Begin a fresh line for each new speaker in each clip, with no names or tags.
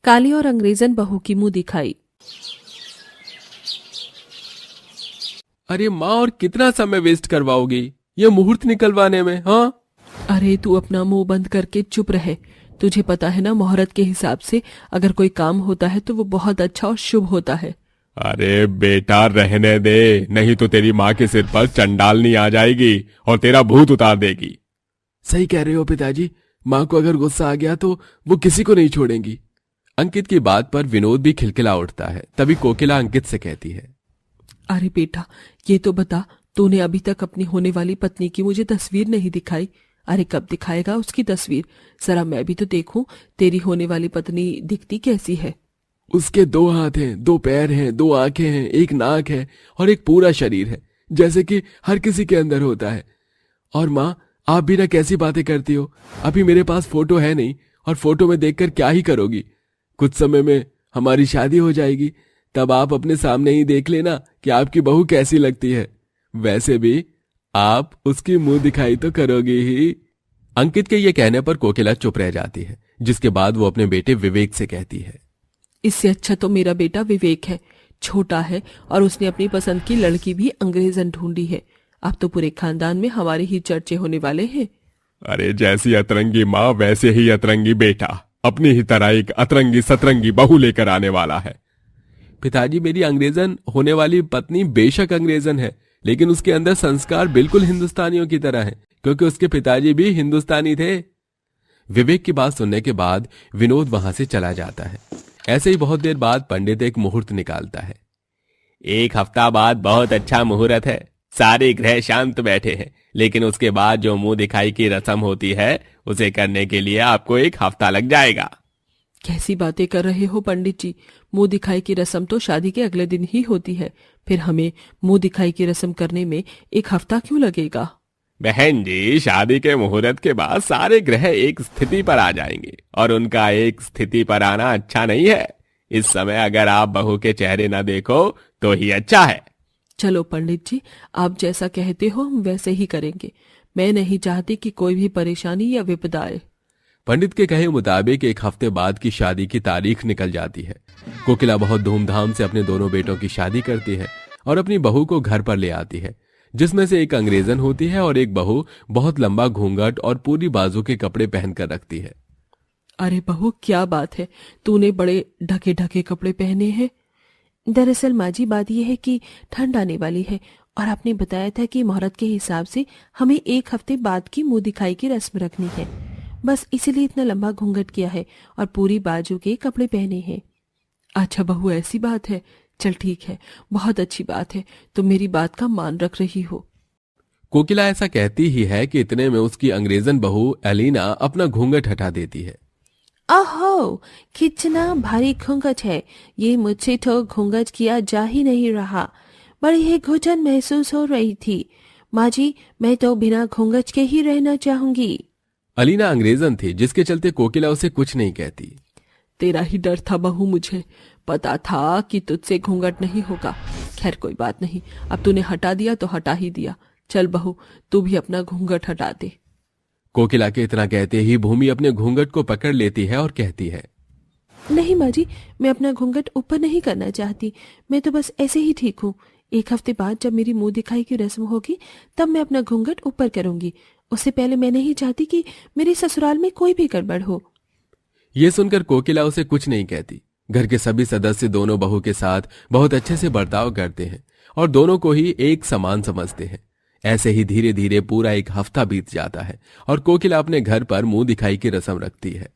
काली और अंग्रेजन बहू की मुंह दिखाई।
अरे माँ, और कितना समय वेस्ट करवाओगी ये मुहूर्त निकलवाने में? हाँ,
अरे तू अपना मुंह बंद करके चुप रहे। तुझे पता है ना, मुहूर्त के हिसाब से अगर कोई काम होता है तो वो बहुत अच्छा और शुभ होता है।
अरे बेटा रहने दे, नहीं तो तेरी माँ के सिर पर चंडालनी आ जाएगी और तेरा भूत उतार देगी। सही कह रहे हो पिताजी, माँ को अगर गुस्सा आ गया तो वो किसी को नहीं छोड़ेंगी। अंकित की बात पर विनोद भी खिलखिला उठता है। तभी कोकिला अंकित से कहती है,
अरे बेटा, ये तो बता, तूने अभी तक अपनी होने वाली पत्नी की मुझे तस्वीर नहीं दिखाई। अरे कब दिखाएगा उसकी तस्वीर? जरा मैं भी तो देखूं तेरी होने वाली पत्नी दिखती कैसी है।
उसके 2 हाथ हैं, 2 पैर हैं, 2 आंखें हैं, एक नाक है और एक पूरा शरीर है, जैसे कि हर किसी के अंदर होता है। और माँ, आप भी ना कैसी बातें करती हो। अभी मेरे पास फोटो है नहीं, और फोटो में देखकर क्या ही करोगी। कुछ समय में हमारी शादी हो जाएगी, तब आप अपने सामने ही देख लेना कि आपकी बहू कैसी लगती है। वैसे भी आप उसकी मुंह दिखाई तो करोगी ही। अंकित के ये कहने पर कोकिला चुप रह जाती है, जिसके बाद वो अपने बेटे विवेक से कहती है,
इससे अच्छा तो मेरा बेटा विवेक है। छोटा है और उसने अपनी पसंद की लड़की भी अंग्रेजन ढूंढी है। अब तो पूरे खानदान में हमारे ही चर्चे होने वाले हैं।
अरे जैसी अतरंगी माँ वैसे ही अतरंगी बेटा, अपनी ही तरह एक अतरंगी सतरंगी बहू लेकर आने वाला है। पिताजी, मेरी अंग्रेजन होने वाली पत्नी बेशक अंग्रेजन है, लेकिन उसके अंदर संस्कार बिल्कुल हिंदुस्तानियों की तरह है, क्योंकि उसके पिताजी भी हिंदुस्तानी थे। विवेक की बात सुनने के बाद विनोद वहां से चला जाता है। ऐसे ही बहुत देर बाद पंडित एक मुहूर्त निकालता है। 1 हफ्ता बाद बहुत अच्छा मुहूर्त है, सारे ग्रह शांत बैठे हैं, लेकिन उसके बाद जो मुंह दिखाई की रस्म होती है उसे करने के लिए आपको 1 हफ्ता लग जाएगा।
कैसी बातें कर रहे हो पंडित जी? मुंह दिखाई की रस्म तो शादी के अगले दिन ही होती है, फिर हमें मुंह दिखाई की रस्म करने में 1 हफ्ता क्यों लगेगा?
बहन जी, शादी के मुहूर्त के बाद सारे ग्रह एक स्थिति पर आ जाएंगे, और उनका एक स्थिति पर आना अच्छा नहीं है। इस समय अगर आप बहू के चेहरे न देखो तो ही अच्छा है।
चलो पंडित जी, आप जैसा कहते हो हम वैसे ही करेंगे। मैं नहीं चाहती कि कोई भी परेशानी या विपदा आए।
पंडित के कहे मुताबिक 1 हफ्ते बाद की शादी की तारीख निकल जाती है। कोकिला बहुत धूमधाम से अपने दोनों बेटों की शादी करती है और अपनी बहू को घर पर ले आती है, जिसमें से एक अंग्रेजन होती है और एक बहू बहुत लंबा घूंघट और पूरी बाजू के कपड़े पहनकर रखती है।
अरे बहू, क्या बात है, तूने बड़े ढके ढके कपड़े पहने हैं। दरअसल माँ जी, बात यह है कि ठंड आने वाली है और आपने बताया था कि मुहूर्त के हिसाब से हमें 1 हफ्ते बाद की मुंह दिखाई की रस्म रखनी है। बस इसीलिए इतना लंबा घूंघट किया है और पूरी बाजू के कपड़े पहने हैं। अच्छा बहू, ऐसी बात है। चल ठीक है, बहुत अच्छी बात है, तुम मेरी बात का मान रख रही हो।
कोकिला ऐसा कहती ही है कि इतने में उसकी अंग्रेजन बहू एलिना अपना घूंघट हटा देती है।
ओहो, कितना भारी घूंघट है ये, मुझसे तो घूंघट किया जा ही नहीं रहा। बड़ी ही घुटन महसूस हो रही थी। माँ जी, मैं तो बिना घूंघट के ही रहना चाहूंगी।
अलीना अंग्रेजन थी, जिसके चलते कोकिला उसे कुछ नहीं कहती।
तेरा ही डर था बहू, मुझे पता था कि तुझसे घूंघट नहीं होगा। खैर कोई बात नहीं, अब तूने हटा दिया तो हटा ही दिया। चल बहू, तू भी अपना घूंघट हटा दे।
कोकिला के इतना कहते ही भूमि अपने घूंघट को पकड़ लेती है और कहती है,
नहीं माँ जी, मैं अपना घूंघट ऊपर नहीं करना चाहती। मैं तो बस ऐसे ही ठीक हूँ। 1 हफ्ते बाद जब मेरी मुंह दिखाई की रस्म होगी तब मैं अपना घूंघट ऊपर करूंगी। उससे पहले मैं नहीं चाहती कि मेरे ससुराल में कोई भी गड़बड़ हो।
ये सुनकर कोकिला उसे कुछ नहीं कहती। घर के सभी सदस्य दोनों बहू के साथ बहुत अच्छे से बर्ताव करते हैं और दोनों को ही एक समान समझते हैं। ऐसे ही धीरे धीरे पूरा 1 हफ्ता बीत जाता है और कोकिला अपने घर पर मुंह दिखाई की रस्म रखती है।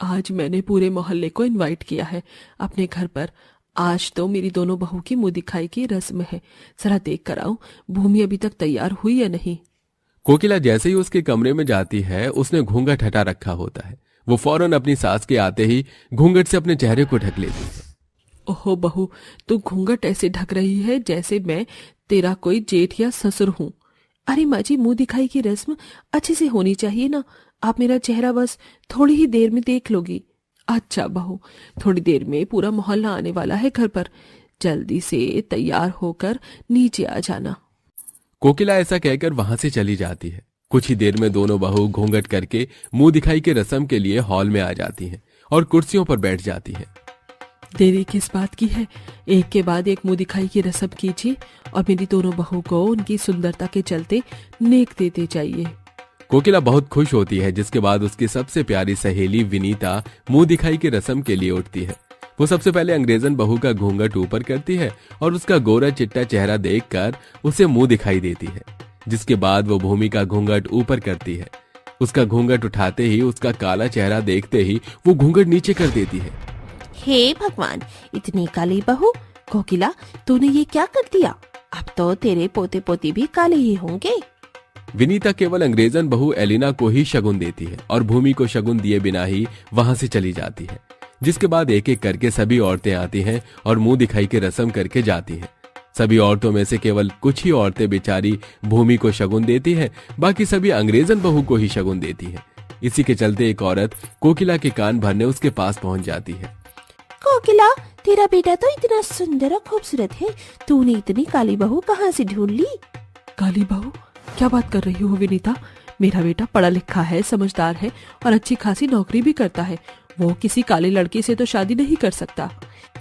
आज मैंने पूरे मोहल्ले को इनवाइट किया है अपने घर पर। आज तो मेरी दोनों बहू की मुंह दिखाई की रस्म है। जरा देख कर आऊं, भूमि अभी तक तैयार हुई या नहीं।
कोकिला जैसे ही उसके कमरे में जाती है, उसने घूंघट हटा रखा होता है। वो फौरन अपनी सास के आते ही घूंघट से अपने चेहरे को ढक लेती है।
ओहो बहू, तू घूंघट ऐसे ढक रही है जैसे मैं तेरा कोई जेठ या ससुर हूँ। अरे माँ जी, मुंह दिखाई की रस्म अच्छे से होनी चाहिए ना। आप मेरा चेहरा बस थोड़ी ही देर में देख लोगी। अच्छा बहू, थोड़ी देर में पूरा मोहल्ला आने वाला है घर पर। जल्दी से तैयार होकर नीचे आ जाना।
कोकिला ऐसा कहकर वहां से चली जाती है। कुछ ही देर में दोनों बहू घूंघट करके मुंह दिखाई के रस्म के लिए हॉल में आ जाती हैं और कुर्सियों पर बैठ जाती हैं।
देरी किस बात की है, एक के बाद एक मुंह दिखाई की रस्म कीजिए और मेरी दोनों बहू को उनकी सुंदरता के चलते नेक देते जाइए।
कोकिला बहुत खुश होती है, जिसके बाद उसकी सबसे प्यारी सहेली विनीता मुंह दिखाई की रस्म के लिए उठती है। वो सबसे पहले अंग्रेजन बहू का घूंघट ऊपर करती है और उसका गोरा चिट्टा चेहरा देखकर उसे मुंह दिखाई देती है। जिसके बाद वो भूमि का घूंघट ऊपर करती है। उसका घूंघट उठाते ही उसका काला चेहरा देखते ही वो घूंघट नीचे कर देती है।
हे भगवान, इतनी काली बहू! कोकिला, तूने ये क्या कर दिया? अब तो तेरे पोते पोती भी काले ही होंगे।
विनीता केवल अंग्रेजन बहू एलिना को ही शगुन देती है और भूमि को शगुन दिए बिना ही वहां से चली जाती है। जिसके बाद एक एक करके सभी औरतें आती हैं और मुंह दिखाई की रस्म करके जाती हैं। सभी औरतों में से केवल कुछ ही औरतें बेचारी भूमि को शगुन देती हैं, बाकी सभी अंग्रेजन बहू को ही शगुन देती हैं। इसी के चलते एक औरत कोकिला के कान भरने उसके पास पहुंच जाती है।
कोकिला, तेरा बेटा तो इतना सुंदर और खूबसूरत है, तूने इतनी काली बहू कहाँ से ढूंढ ली?
काली बहू? क्या बात कर रही हो विनीता? मेरा बेटा पढ़ा लिखा है, समझदार है और अच्छी खासी नौकरी भी करता है। वो किसी काले लड़के से तो शादी नहीं कर सकता।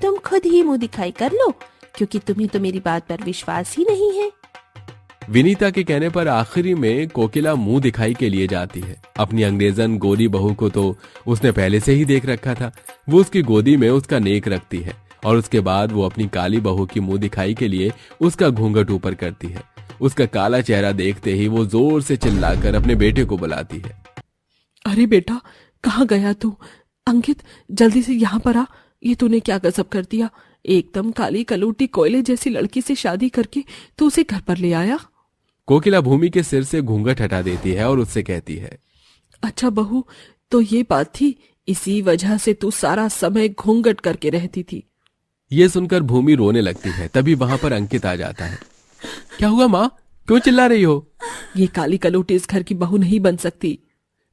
तुम खुद ही मुंह दिखाई कर लो, क्योंकि तुम्हें तो मेरी बात पर विश्वास ही नहीं है।
विनीता के कहने पर आखिरी में कोकिला मुंह दिखाई के लिए जाती है। अपनी अंग्रेजन गोरी बहू को तो उसने पहले से ही देख रखा था। वो उसकी गोदी में उसका नेक रखती है और उसके बाद वो अपनी काली बहू की मुंह दिखाई के लिए उसका घूंघट ऊपर करती है। उसका काला चेहरा देखते ही वो जोर से चिल्लाकर अपने बेटे को बुलाती है।
अरे बेटा, कहाँ गया तू? अंकित, जल्दी से यहाँ पर आ। ये तूने क्या गजब कर दिया? एकदम काली कलूटी कोयले जैसी लड़की से शादी करके तू उसे घर पर ले आया।
कोकिला भूमि के सिर से घूंघट हटा देती है और उससे कहती है,
अच्छा बहू, तो ये बात थी, इसी वजह से तू सारा समय घूंघट करके रहती थी।
ये सुनकर भूमि रोने लगती है। तभी वहां पर अंकित आ जाता है। क्या हुआ माँ, क्यों चिल्ला रही हो?
ये काली कलूटी इस घर की बहू नहीं बन सकती।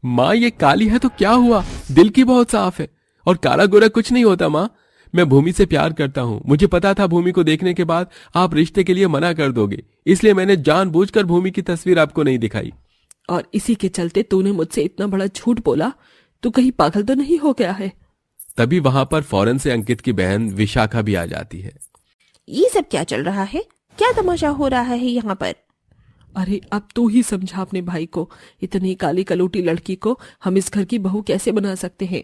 माँ, ये काली है तो क्या हुआ? दिल की बहुत साफ है और काला गोरा कुछ नहीं होता माँ। मैं भूमि से प्यार करता हूँ। मुझे पता था भूमि को देखने के बाद आप रिश्ते के लिए मना कर दोगे, इसलिए मैंने जानबूझकर भूमि की तस्वीर आपको नहीं दिखाई।
और इसी के चलते तूने मुझसे इतना बड़ा झूठ बोला? तू कहीं पागल तो नहीं हो गया है?
तभी वहां पर फौरन से अंकित की बहन विशाखा भी आ जाती है।
ये सब क्या चल रहा है? क्या तमाशा हो रहा है यहाँ पर?
अरे अब तू ही समझा अपने भाई को। इतनी काली कलूटी लड़की को हम इस घर की बहू कैसे बना सकते हैं?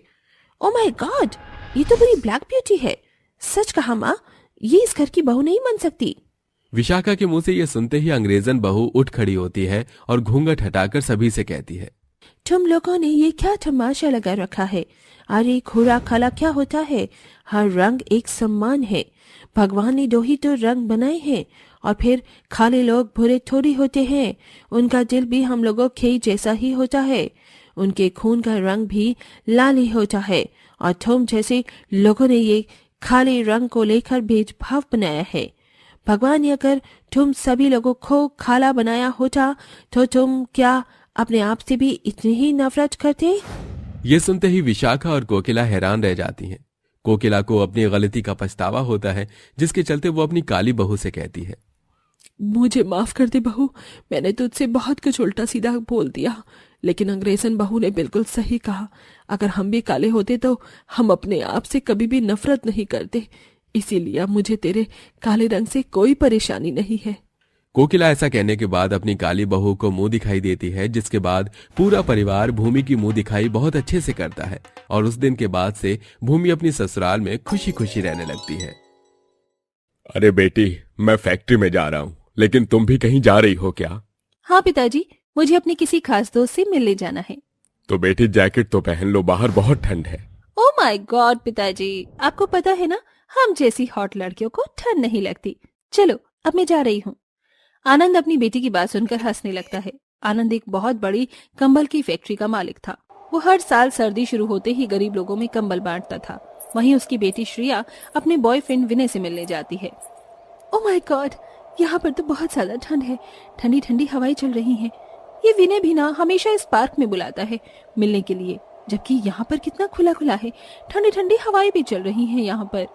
ओ माय गॉड, ये तो बड़ी ब्लैक ब्यूटी है। सच कहा माँ, ये इस घर की बहू नहीं बन सकती।
विशाखा के मुंह से ये सुनते ही अंग्रेजन बहू उठ खड़ी होती है और घूंघट हटाकर सभी से कहती है,
तुम लोगों ने ये क्या तमाशा लगा रखा है? अरे घोड़ा काला क्या होता है? हर रंग एक समान है। भगवान ने दो ही तो रंग बनाए हैं और फिर काले लोग बुरे थोड़ी होते हैं। उनका दिल भी हम लोगों के जैसा ही होता है। उनके खून का रंग भी लाल ही होता है और तुम जैसे लोगों ने ये काले रंग को लेकर भेदभाव बनाया है। भगवान ने अगर तुम सभी लोगों को काला बनाया होता तो तुम क्या अपने आप से भी इतनी ही नफरत करते?
ये सुनते ही विशाखा और कोकिला हैरान रह जाती हैं। कोकिला को अपनी गलती का पछतावा होता है, जिसके चलते वो अपनी काली बहू से कहती है,
मुझे माफ कर दे बहू, मैंने तुझसे बहुत कुछ उल्टा सीधा बोल दिया। लेकिन अंग्रेजन बहू ने बिल्कुल सही कहा। अगर हम भी काले होते तो हम अपने आप से कभी भी नफरत नहीं करते। इसीलिए अब मुझे तेरे काले रंग से कोई परेशानी नहीं है।
कोकिला ऐसा कहने के बाद अपनी काली बहू को मुंह दिखाई देती है, जिसके बाद पूरा परिवार भूमि की मुंह दिखाई बहुत अच्छे से करता है और उस दिन के बाद से भूमि अपनी ससुराल में खुशी खुशी रहने लगती है। अरे बेटी, मैं फैक्ट्री में जा रहा हूँ, लेकिन तुम भी कहीं जा रही हो क्या?
हाँ पिताजी, मुझे अपने किसी खास दोस्त से मिलने जाना है।
तो बेटी जैकेट तो पहन लो, बाहर बहुत ठंड है।
ओ माय गॉड पिताजी, आपको पता है ना, हम जैसी हॉट लड़कियों को ठंड नहीं लगती। चलो अब मैं जा रही हूँ। आनंद अपनी बेटी की बात सुनकर हंसने लगता है। आनंद एक बहुत बड़ी कंबल की फैक्ट्री का मालिक था। वो हर साल सर्दी शुरू होते ही गरीब लोगों में कंबल बांटता था। वहीं उसकी बेटी श्रेया अपने बॉयफ्रेंड विनय से मिलने जाती है। ओ माय गॉड, यहाँ पर तो बहुत ज्यादा ठंड है। ठंडी ठंडी हवाएं चल रही हैं। ये विनय भी ना हमेशा इस पार्क में बुलाता है मिलने के लिए, जबकि यहाँ पर कितना खुला खुला है। ठंडी ठंडी हवाएं भी चल रही हैं यहाँ पर।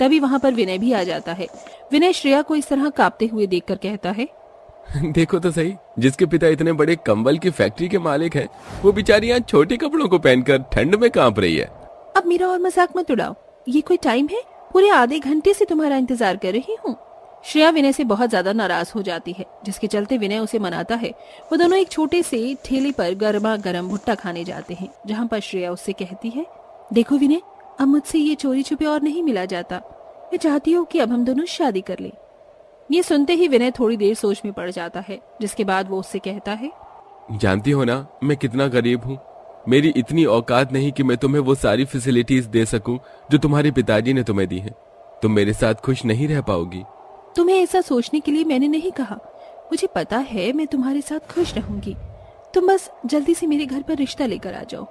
तभी वहाँ पर विनय भी आ जाता है। विनय श्रेया को इस तरह कांपते हुए देखकर कहता है,
देखो तो सही, जिसके पिता इतने बड़े कंबल की फैक्ट्री के मालिक हैं, वो बेचारी यहाँ छोटे कपड़ों को पहनकर ठंड में कांप रही है।
अब मेरा और मजाक मत उड़ाओ, ये कोई टाइम है? पूरे आधे घंटे से तुम्हारा इंतजार कर रही हूँ। श्रेया विनय से बहुत ज्यादा नाराज हो जाती है, जिसके चलते विनय उसे मनाता है। वो दोनों एक छोटे से ठेले पर गर्मा गर्म भुट्टा खाने जाते हैं, जहाँ पर श्रेया उससे कहती है, देखो विनय, अब मुझसे ये चोरी छुपे और नहीं मिला जाता। मैं चाहती हूँ कि अब हम दोनों शादी कर लें। ये सुनते ही विनय थोड़ी देर सोच में पड़ जाता है, जिसके बाद वो उससे कहता है,
जानती हो ना मैं कितना गरीब हूँ। मेरी इतनी औकात नहीं कि मैं तुम्हें वो सारी फैसिलिटीज दे सकूं जो तुम्हारे पिताजी ने तुम्हें दी हैं। तुम मेरे साथ खुश नहीं रह पाओगी।
तुम्हें ऐसा सोचने के लिए मैंने नहीं कहा। मुझे पता है मैं तुम्हारे साथ खुश रहूंगी। तुम बस जल्दी से मेरे घर पर रिश्ता लेकर आ जाओ।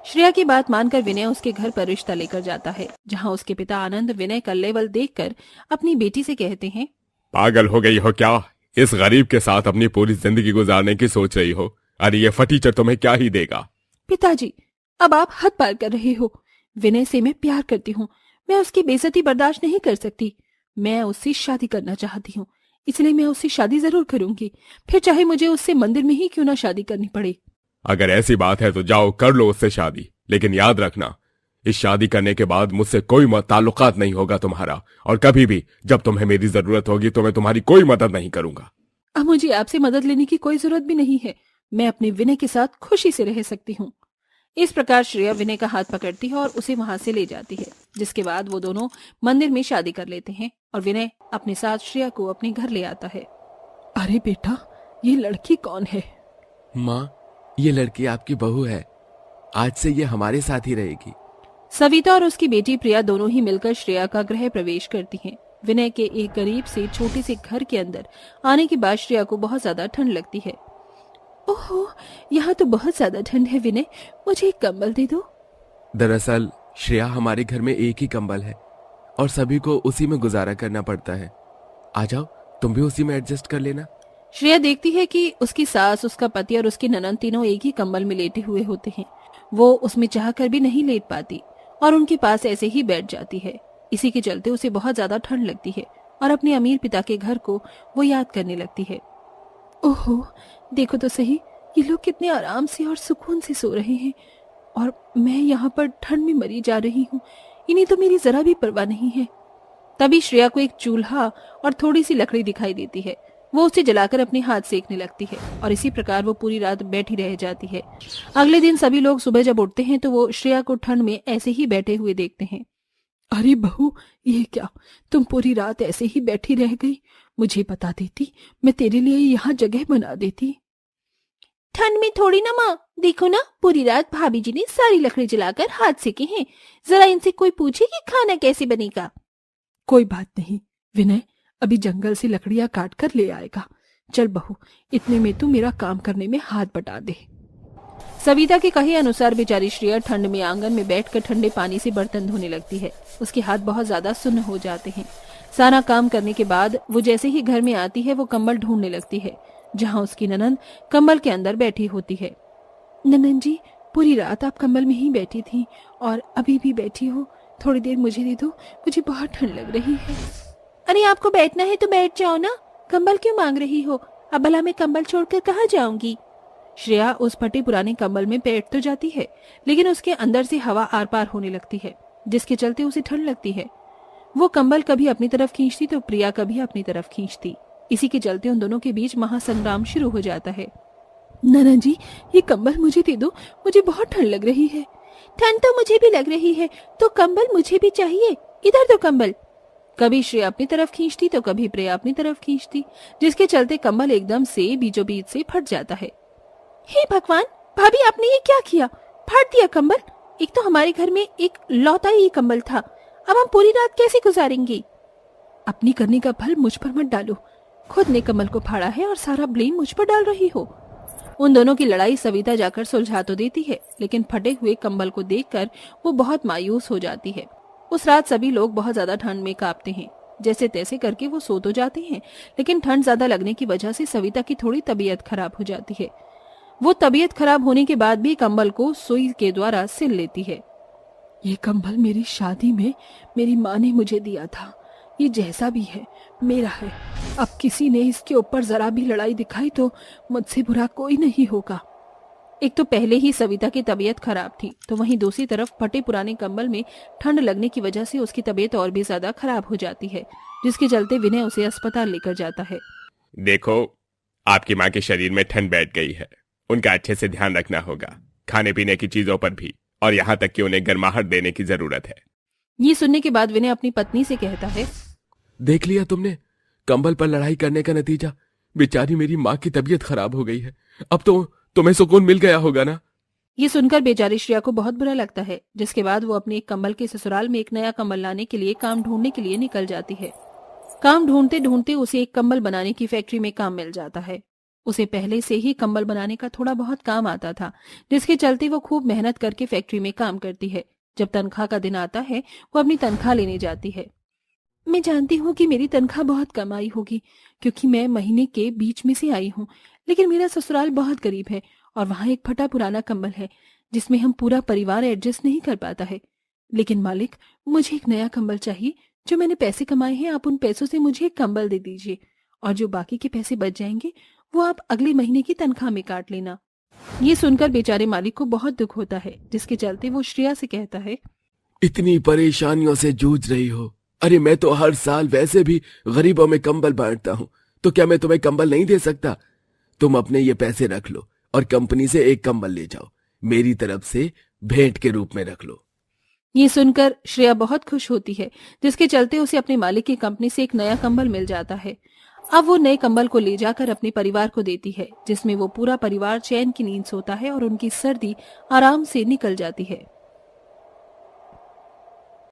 श्रेया की बात मानकर विनय उसके घर पर रिश्ता लेकर जाता है, जहाँ उसके पिता आनंद विनय का लेवल देखकर अपनी बेटी से कहते हैं,
पागल हो गई हो क्या? इस गरीब के साथ अपनी पूरी जिंदगी गुजारने की सोच रही हो? अरे ये फटीचर तुम्हें क्या ही देगा।
पिताजी, अब आप हद पार कर रहे हो। विनय से मैं प्यार करती हूँ। मैं उसकी बेइज्जती बर्दाश्त नहीं कर सकती। मैं उससे शादी करना चाहती हूँ, इसलिए मैं उससे शादी जरूर करूंगी, फिर चाहे मुझे उससे मंदिर में ही क्यों ना शादी करनी पड़े।
अगर ऐसी बात है तो जाओ कर लो उससे शादी, लेकिन याद रखना इस शादी करने के बाद मुझसे कोई ताल्लुकात नहीं होगा तुम्हारा, और कभी भी जब तुम्हें मेरी जरूरत होगी तो मैं तुम्हारी कोई मदद नहीं करूंगा।
अब मुझे आपसे मदद लेने की कोई जरूरत भी नहीं है। मैं अपने विनय के साथ खुशी से रह सकती हूँ। इस प्रकार श्रेया विनय का हाथ पकड़ती है और उसे वहां से ले जाती है, जिसके बाद वो दोनों मंदिर में शादी कर लेते हैं और विनय अपने साथ श्रेया को अपने घर ले आता है।
अरे बेटा, ये लड़की कौन है?
माँ, ये लड़की आपकी बहू है। आज से ये हमारे साथ ही रहेगी।
सविता और उसकी बेटी प्रिया दोनों ही मिलकर श्रेया का गृह प्रवेश करती हैं। विनय के एक गरीब से छोटे से घर के अंदर आने के बाद श्रेया को बहुत ज्यादा ठंड लगती है। ओहो, यहाँ तो बहुत ज्यादा ठंड है विनय, मुझे एक कंबल दे दो।
दरअसल श्रेया, हमारे घर में एक ही कंबल है और सभी को उसी में गुजारा करना पड़ता है। आ जाओ, तुम भी उसी में एडजस्ट कर लेना।
श्रेया देखती है कि उसकी सास, उसका पति और उसकी ननद तीनों एक ही कंबल में लेटे हुए होते हैं। वो उसमें चाहकर भी नहीं लेट पाती और उनके पास ऐसे ही बैठ जाती है। इसी के चलते उसे बहुत ज्यादा ठंड लगती है और अपने अमीर पिता के घर को वो याद करने लगती है। ओहो, देखो तो सही, ये लोग कितने आराम से और सुकून से सो रहे हैं और मैं यहाँ पर ठंड में मरी जा रही हूँ। इन्हें तो मेरी जरा भी परवाह नहीं है। तभी श्रेया को एक चूल्हा और थोड़ी सी लकड़ी दिखाई देती है। वो उसे जलाकर अपने हाथ सेकने लगती है और इसी प्रकार वो पूरी रात बैठी रह जाती है। अगले दिन सभी लोग सुबह जब उठते हैं तो वो श्रेया को ठंड में ऐसे ही बैठे हुए देखते हैं।
अरे बहू, ये क्या, तुम पूरी रात ऐसे ही बैठी रह गई? मुझे बता देती, मैं तेरे लिए यहाँ जगह बना देती।
ठंड में थोड़ी ना माँ, देखो ना, पूरी रात भाभी जी ने सारी लकड़ी जलाकर हाथ सेके हैं। जरा इनसे कोई पूछे कि खाना कैसे बनेगा।
कोई बात नहीं विनय, अभी जंगल से लकड़ियां काट कर ले आएगा। चल बहू, इतने में तू मेरा काम करने में हाथ बटा दे।
सविता के कहे अनुसार बेचारी श्रेया ठंड में आंगन में बैठकर ठंडे पानी से बर्तन धोने लगती है। उसके हाथ बहुत ज्यादा सुन्न हो जाते हैं। सारा काम करने के बाद वो जैसे ही घर में आती है वो कंबल ढूंढने लगती है, जहाँ उसकी ननद कंबल के अंदर बैठी होती है।
ननद जी, पूरी रात आप कंबल में ही बैठी थी और अभी भी बैठी हो। थोड़ी देर मुझे दे दो, मुझे बहुत ठंड लग रही है।
अरे आपको बैठना है तो बैठ जाओ ना, कंबल क्यों मांग रही हो? अब भला मैं कंबल छोड़कर कहाँ जाऊंगी? श्रेया उस फटे पुराने कंबल में बैठ तो जाती है, लेकिन उसके अंदर से हवा आर पार होने लगती है, जिसके चलते उसे ठंड लगती है। वो कंबल कभी अपनी तरफ खींचती तो प्रिया कभी अपनी तरफ खींचती। इसी के चलते उन दोनों के बीच महासंग्राम शुरू हो जाता है।
ननद जी, ये कंबल मुझे दे दो, मुझे बहुत ठंड लग रही है।
ठंड तो मुझे भी लग रही है, तो कंबल मुझे भी चाहिए। इधर दो कंबल। कभी श्रेया अपनी तरफ खींचती तो कभी प्रिया अपनी तरफ खींचती, जिसके चलते कंबल एकदम से बीचों बीच से फट जाता है। हे भगवान, भाभी आपने ये क्या किया? फाड़ दिया कंबल। एक तो हमारे घर में एक लौता ही कंबल था, अब हम पूरी रात कैसे गुजारेंगे?
अपनी करने का फल मुझ पर मत डालो। खुद ने कमल को फाड़ा है और सारा ब्लेम मुझ पर डाल रही हो।
उन दोनों की लड़ाई सविता जाकर सुलझा तो देती है, लेकिन फटे हुए कंबल को देखकर वो बहुत मायूस हो जाती है। उस रात सभी लोग बहुत ज्यादा ठंड में कांपते हैं। जैसे तैसे करके वो सो तो जाते हैं, लेकिन ठंड ज्यादा लगने की वजह से सविता की थोड़ी तबीयत खराब हो जाती है। वो तबीयत खराब होने के बाद भी कंबल को सुई के द्वारा सिल लेती है।
ये कंबल मेरी शादी में मेरी माँ ने मुझे दिया था। ये जैसा भी है मेरा है। अब किसी ने इसके ऊपर जरा भी लड़ाई दिखाई तो मुझसे बुरा कोई नहीं होगा।
एक तो पहले ही सविता की तबीयत खराब थी, तो वहीं दूसरी तरफ फटे पुराने कंबल में ठंड लगने की वजह से उसकी तबीयत और भी ज्यादा खराब हो जाती है, जिसके चलते विनय उसे अस्पताल लेकर जाता है।
देखो, आपकी माँ के शरीर में ठंड बैठ गई है, उनका अच्छे से ध्यान रखना होगा, खाने पीने की चीजों पर भी, और यहाँ तक कि उन्हें गर्माहट देने की जरूरत है।
ये सुनने के बाद विनय अपनी पत्नी से कहता है,
देख लिया तुमने कंबल पर लड़ाई करने का नतीजा। बेचारी मेरी माँ की तबीयत खराब हो गई है, अब तो तुम्हें सुकून मिल गया होगा ना।
ये सुनकर बेचारी श्रेया को बहुत बुरा लगता है, जिसके बाद वो अपने एक कंबल के ससुराल में एक नया कंबल लाने के लिए काम ढूंढने के लिए निकल जाती है। काम ढूंढते ढूंढते उसे एक कंबल बनाने की फैक्ट्री में काम मिल जाता है। उसे पहले से ही कंबल बनाने का थोड़ा बहुत काम आता था, जिसके चलते वो खूब मेहनत करके फैक्ट्री में काम करती है। जब तनख्वाह का दिन आता है, वो अपनी तनख्वाह लेने जाती है। मैं जानती हूँ कि मेरी तनख्वाह बहुत कम आई होगी, क्योंकि मैं महीने के बीच में से आई हूँ, लेकिन मेरा ससुराल बहुत गरीब है और वहाँ एक फटा पुराना कंबल है जिसमें हम पूरा परिवार एडजस्ट नहीं कर पाता है। लेकिन मालिक, मुझे एक नया कंबल चाहिए। जो मैंने पैसे कमाए हैं, आप उन पैसों से मुझे एक कंबल दे दीजिए, और जो बाकी के पैसे बच जाएंगे वो आप अगले महीने की तनख्वाह में काट लेना। ये सुनकर बेचारे मालिक को बहुत दुख होता है, जिसके चलते वो श्रेया से कहता है,
इतनी परेशानियों से जूझ रही हो, अरे मैं तो हर साल वैसे भी गरीबों में कंबल बांटता हूँ, तो क्या मैं तुम्हें कंबल नहीं दे सकता? तुम अपने ये पैसे रख लो और कंपनी से एक कंबल ले जाओ, मेरी तरफ से भेंट के रूप में रख लो।
ये सुनकर श्रेया बहुत खुश होती है, जिसके चलते उसे अपने मालिक की कंपनी से एक नया कंबल मिल जाता है। अब वो नए कंबल को ले जाकर अपने परिवार को देती है, जिसमें वो पूरा परिवार चैन की नींद सोता है और उनकी सर्दी आराम से निकल जाती है।